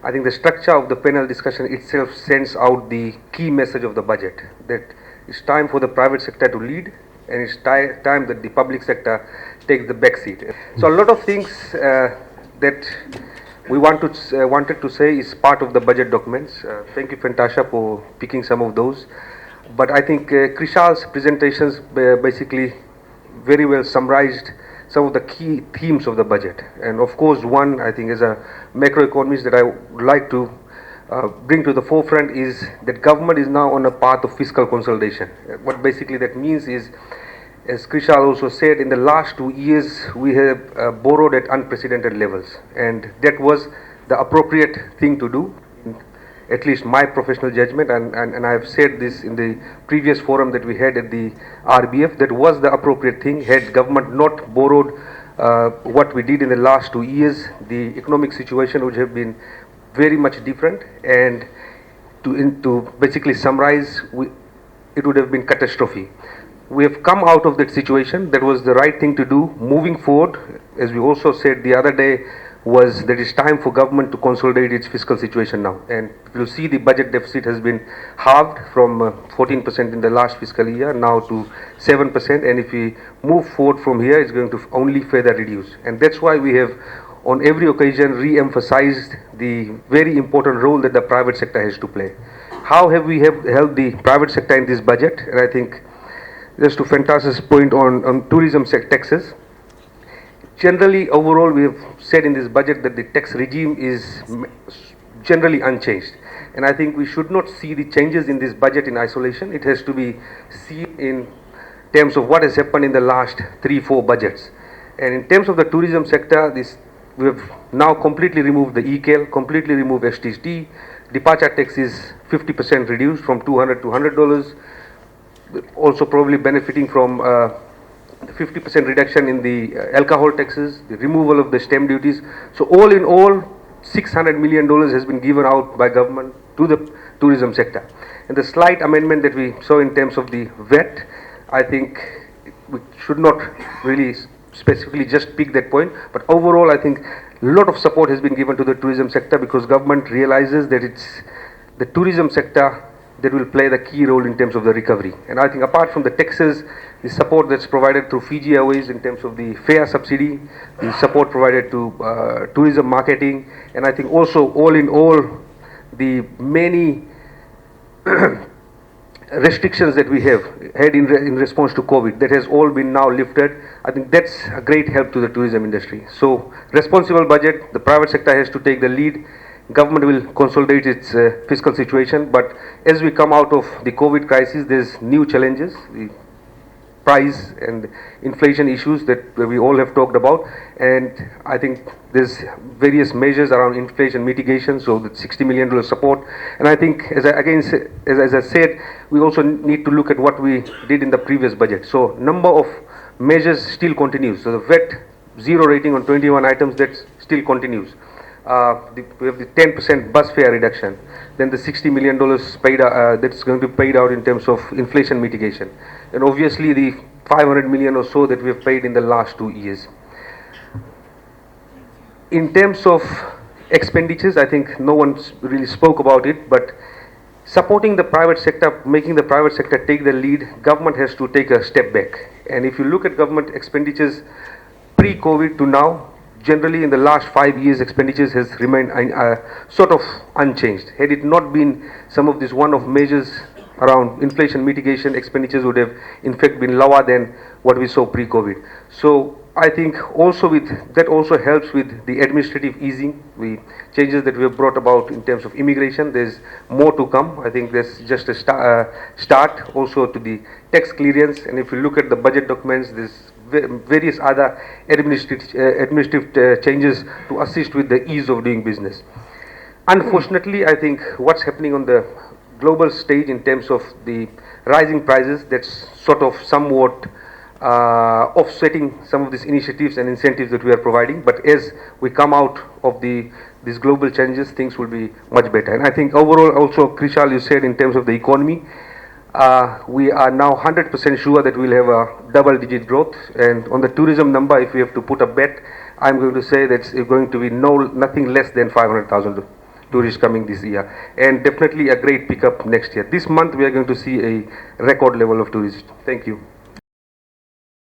I think the structure of the panel discussion itself sends out the key message of the budget, that it's time for the private sector to lead, and it's time that the public sector takes the back seat. So a lot of things that we wanted to say is part of the budget documents. Thank you, Fantasha, for picking some of those. But I think Krishal's presentations basically very well summarized some of the key themes of the budget. And of course, one, I think, as a macroeconomist that I would like to bring to the forefront is that government is now on a path of fiscal consolidation. What basically that means is, as Krishal also said, in the last 2 years we have borrowed at unprecedented levels, and that was the appropriate thing to do, at least my professional judgment, and I have said this in the previous forum that we had at the RBF, that was the appropriate thing. Had government not borrowed what we did in the last 2 years, the economic situation would have been very much different, and to basically summarize, it would have been catastrophe. We have come out of that situation. That was the right thing to do. Moving forward, as we also said the other day, was that it's time for government to consolidate its fiscal situation now. And you'll see the budget deficit has been halved from 14% in the last fiscal year now to 7%. And if we move forward from here, it's going to only further reduce. And that's why we have on every occasion re-emphasized the very important role that the private sector has to play. How have we helped the private sector in this budget? And I think, just to Fantas's point on tourism taxes, generally overall we have said in this budget that the tax regime is generally unchanged, and I think we should not see the changes in this budget in isolation. It has to be seen in terms of what has happened in the last 3-4 budgets. And in terms of the tourism sector, we have now completely removed the ECAL, completely removed STT. Departure tax is 50% reduced from $200 to $100. Also probably benefiting from 50% reduction in the alcohol taxes, the removal of the stamp duties. So all in all, $600 million has been given out by government to the tourism sector. And the slight amendment that we saw in terms of the VAT, I think we should not really specifically just pick that point, but overall I think a lot of support has been given to the tourism sector, because government realizes that it's the tourism sector that will play the key role in terms of the recovery. And I think apart from the taxes, the support that's provided through Fiji Airways in terms of the fare subsidy, the support provided to tourism marketing, and I think also all in all, the many restrictions that we have had in response to COVID, that has all been now lifted. I think that's a great help to the tourism industry. So responsible budget, the private sector has to take the lead. Government will consolidate its fiscal situation, but as we come out of the COVID crisis, there's new challenges, the price and inflation issues that we all have talked about, and I think there's various measures around inflation mitigation, so the $60 million support. And I think, as I said, we also need to look at what we did in the previous budget. So number of measures still continues. So the VAT 0 rating on 21 items, that still continues. We have the 10% bus fare reduction, then the $60 million paid that's going to be paid out in terms of inflation mitigation, and obviously the $500 million or so that we have paid in the last 2 years. In terms of expenditures, I think no one really spoke about it, but supporting the private sector, making the private sector take the lead, government has to take a step back. And if you look at government expenditures pre-COVID to now, generally in the last 5 years expenditures has remained sort of unchanged. Had it not been some of these one-off measures around inflation mitigation, expenditures would have in fact been lower than what we saw pre-COVID. So I think also that also helps with the administrative easing, the changes that we have brought about in terms of immigration. There's more to come. I think there's just a start also to the tax clearance, and if you look at the budget documents, there's various other administrative changes to assist with the ease of doing business. Unfortunately, I think what's happening on the global stage in terms of the rising prices, that's sort of somewhat offsetting some of these initiatives and incentives that we are providing. But as we come out of these global changes, things will be much better. And I think overall also, Krishal, you said in terms of the economy, we are now 100% sure that we'll have a double-digit growth. And on the tourism number, if we have to put a bet, I'm going to say that it's going to be nothing less than 500,000 tourists coming this year, and definitely a great pickup next year. This month we are going to see a record level of tourists. Thank you.